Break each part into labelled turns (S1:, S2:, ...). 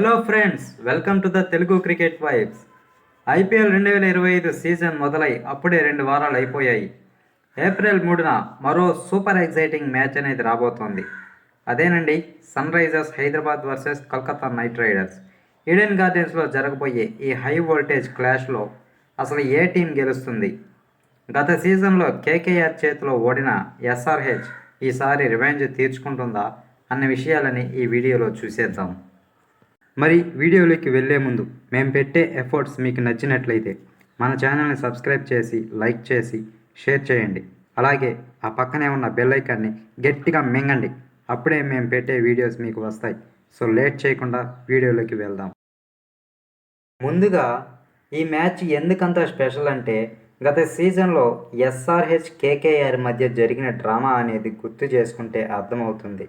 S1: Hello friends, welcome to the Telugu cricket vibes. IPL 2025 season మొదలై అప్పుడే 2 వారాలు అయిపోయాయి. ఏప్రిల్ 3న మరో సూపర్ ఎగ్జైటింగ్ మ్యాచ్ అనేది రాబోతోంది. అదేనండి, Sunrisers Hyderabad versus Kolkata Knight Riders. Eden గార్డెన్స్లో జరగబోయే ఈ హై వోల్టేజ్ క్లాష్లో అసలు ఏ టీం గెలుస్తుంది? గత సీజన్లో కేకేఆర్ చేతిలో ఓడిన ఎస్ఆర్హెచ్ ఈసారి రివెంజ్ తీర్చుకుంటుందా అన్న విషయాలని ఈ వీడియోలో చూసేద్దాం. మరి వీడియోలోకి వెళ్ళే ముందు మేము పెట్టే ఎఫర్ట్స్ మీకు నచ్చినట్లయితే మన ఛానల్ని సబ్స్క్రైబ్ చేసి, లైక్ చేసి, షేర్ చేయండి. అలాగే ఆ పక్కనే ఉన్న బెల్ ఐకాన్ని గట్టిగా మింగండి. అప్పుడే మేము పెట్టే వీడియోస్ మీకు వస్తాయి. సో లేట్ చేయకుండా వీడియోలోకి వెళ్దాం. ముందుగా ఈ మ్యాచ్ ఎందుకంత స్పెషల్ అంటే, గత సీజన్లో ఎస్ఆర్హెచ్ కేకేఆర్ మధ్య జరిగిన డ్రామా అనేది గుర్తు చేసుకుంటే అర్థమవుతుంది.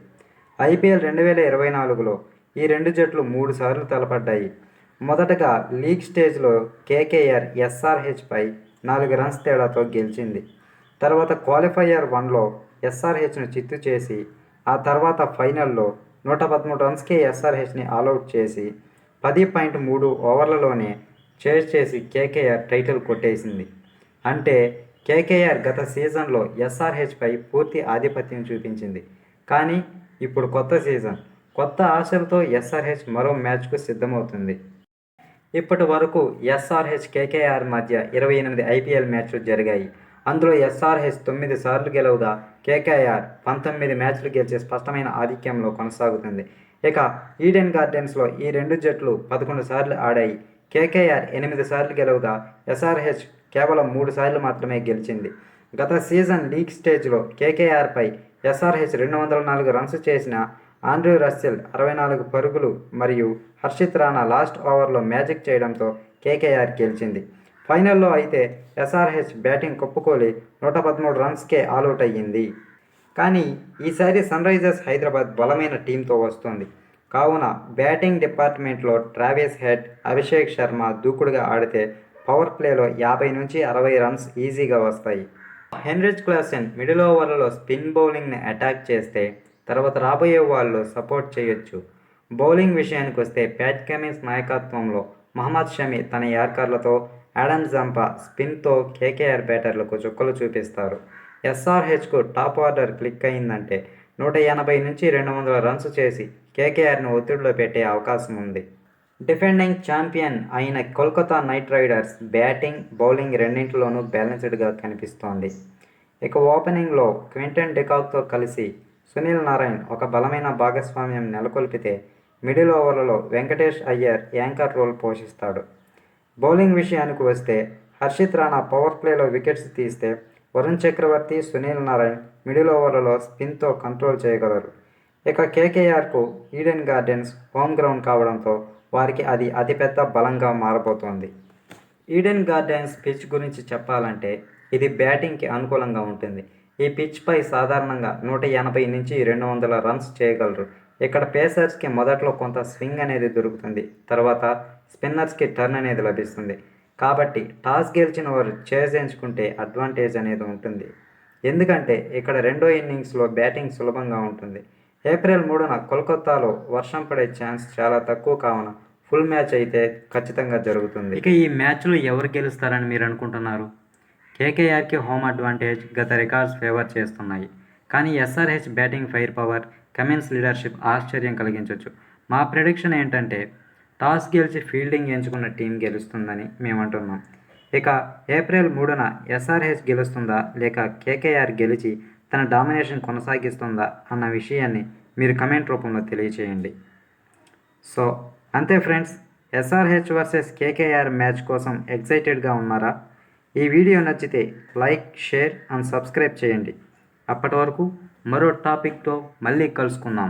S1: ఐపీఎల్ 2024లో ఈ రెండు జట్లు 3 సార్లు తలపడ్డాయి. మొదటగా లీగ్ స్టేజ్లో కేకేఆర్ ఎస్ఆర్హెచ్పై 4 రన్స్ తేడాతో గెలిచింది. తర్వాత క్వాలిఫైయర్ 1లో ఎస్ఆర్హెచ్ను చిత్తు చేసి, ఆ తర్వాత ఫైనల్లో 113 రన్స్కే ఎస్ఆర్హెచ్ని ఆల్అవుట్ చేసి 10.3 ఓవర్లలోనే చేజ్ చేసి కేకేఆర్ టైటిల్ కొట్టేసింది. అంటే కేకేఆర్ గత సీజన్లో ఎస్ఆర్హెచ్పై పూర్తి ఆధిపత్యం చూపించింది. కానీ ఇప్పుడు కొత్త సీజన్, కొత్త ఆశలతో ఎస్ఆర్హెచ్ మరో మ్యాచ్కు సిద్ధమవుతుంది. ఇప్పటి వరకు ఎస్ఆర్హెచ్ కేకేఆర్ మధ్య 28 ఐపీఎల్ మ్యాచ్లు జరిగాయి. అందులో ఎస్ఆర్హెచ్ 9 సార్లు గెలవగా కేకేఆర్ 19 మ్యాచ్లు గెలిచి స్పష్టమైన ఆధిక్యంలో కొనసాగుతుంది. ఇక ఈడెన్ గార్డెన్స్లో ఈ రెండు జట్లు 11 సార్లు ఆడాయి. కేకేఆర్ 8 సార్లు గెలవగా ఎస్ఆర్హెచ్ కేవలం 3 సార్లు మాత్రమే గెలిచింది. గత సీజన్ లీగ్ స్టేజ్లో కేకేఆర్పై ఎస్ఆర్హెచ్ 204 రన్స్ చేసిన ఆండ్రూ రస్సెల్ 64 పరుగులు మరియు హర్షిత్ రాణా లాస్ట్ ఓవర్లో మ్యాజిక్ చేయడంతో కేకేఆర్ గెలిచింది. ఫైనల్లో అయితే ఎస్ఆర్హెచ్ బ్యాటింగ్ కుప్పకూలి 113 రన్స్కే ఆల్అవుట్ అయ్యింది. కానీ ఈసారి సన్ రైజర్స్ హైదరాబాద్ బలమైన టీంతో వస్తుంది. కావున బ్యాటింగ్ డిపార్ట్మెంట్లో ట్రావిస్ హెడ్, అభిషేక్ శర్మ దూకుడుగా ఆడితే పవర్ ప్లేలో 50 నుంచి 60 రన్స్ ఈజీగా వస్తాయి. హెన్రిచ్ క్లాసెన్ మిడిల్ ఓవర్లలో స్పిన్ బౌలింగ్ని అటాక్ చేస్తే తర్వాత రాబోయే వాళ్ళు సపోర్ట్ చేయొచ్చు. బౌలింగ్ విషయానికి వస్తే ప్యాట్ కమిన్స్ నాయకత్వంలో మహమ్మద్ షమి తన యార్కర్లతో, ఆడమ్ జంపా స్పిన్తో కేకేఆర్ బ్యాటర్లకు చుక్కలు చూపిస్తారు. ఎస్ఆర్హెచ్కు టాప్ ఆర్డర్ క్లిక్ అయిందంటే 180 నుంచి 200 రన్స్ చేసి కేకేఆర్ను ఒత్తిడిలో పెట్టే అవకాశం ఉంది. డిఫెండింగ్ ఛాంపియన్ అయిన Kolkata Knight riders batting, bowling రెండింటిలోనూ బ్యాలెన్స్డ్గా కనిపిస్తోంది. ఇక ఓపెనింగ్లో క్వింటన్ డికాక్తో కలిసి సునీల్ నారాయణ్ ఒక బలమైన భాగస్వామ్యం నెలకొల్పితే, మిడిల్ ఓవర్లలో వెంకటేష్ అయ్యర్ యాంకర్ రోల్ పోషిస్తాడు. బౌలింగ్ విషయానికి వస్తే హర్షిత్ రాణా పవర్ ప్లేలో వికెట్స్ తీస్తే, వరుణ్ చక్రవర్తి, సునీల్ నారాయణ్ మిడిల్ ఓవర్లలో స్పిన్తో కంట్రోల్ చేయగలరు. ఇక కేకేఆర్కు ఈడెన్ గార్డెన్స్ హోమ్ గ్రౌండ్ కావడంతో వారికి అది అతిపెద్ద బలంగా మారబోతోంది. ఈడెన్ గార్డెన్స్ పిచ్ గురించి చెప్పాలంటే ఇది బ్యాటింగ్కి అనుకూలంగా ఉంటుంది. ఈ పిచ్పై సాధారణంగా 180 నుంచి 200 రన్స్ చేయగలరు. ఇక్కడ పేసర్స్కి మొదట్లో కొంత స్వింగ్ అనేది దొరుకుతుంది. తర్వాత స్పిన్నర్స్కి టర్న్ అనేది లభిస్తుంది. కాబట్టి టాస్ గెలిచిన వారు చేజ్ ఎంచుకుంటే అడ్వాంటేజ్ అనేది ఉంటుంది. ఎందుకంటే ఇక్కడ రెండో ఇన్నింగ్స్లో బ్యాటింగ్ సులభంగా ఉంటుంది. ఏప్రిల్ 3న కోల్కతాలో వర్షం పడే ఛాన్స్ చాలా తక్కువ కావున ఫుల్ మ్యాచ్ అయితే ఖచ్చితంగా జరుగుతుంది. ఇక ఈ మ్యాచ్లో ఎవరు గెలుస్తారని మీరు అనుకుంటున్నారు? కేకేఆర్కి హోమ్ అడ్వాంటేజ్ గత రికార్డ్స్ ఫేవర్ చేస్తున్నాయి. కానీ SRH batting fire power, Cummins leadership ఆశ్చర్యం కలిగించవచ్చు. మా ప్రిడిక్షన్ ఏంటంటే టాస్ గెలిచి ఫీల్డింగ్ ఎంచుకున్న టీం గెలుస్తుందని మేము అంటున్నాం. ఇక ఏప్రిల్ 3న ఎస్ఆర్హెచ్ గెలుస్తుందా లేక కేకేఆర్ గెలిచి తన డామినేషన్ కొనసాగిస్తుందా అన్న విషయాన్ని మీరు కమెంట్ రూపంలో తెలియచేయండి. సో అంతే friends, SRH versus KKR match కోసం ఎక్సైటెడ్గా ఉన్నారా? ఈ వీడియో నచ్చితే లైక్, షేర్ అండ్ సబ్స్క్రైబ్ చేయండి. అప్పటి వరకు మరో టాపిక్తో మళ్ళీ కలుసుకుందాం.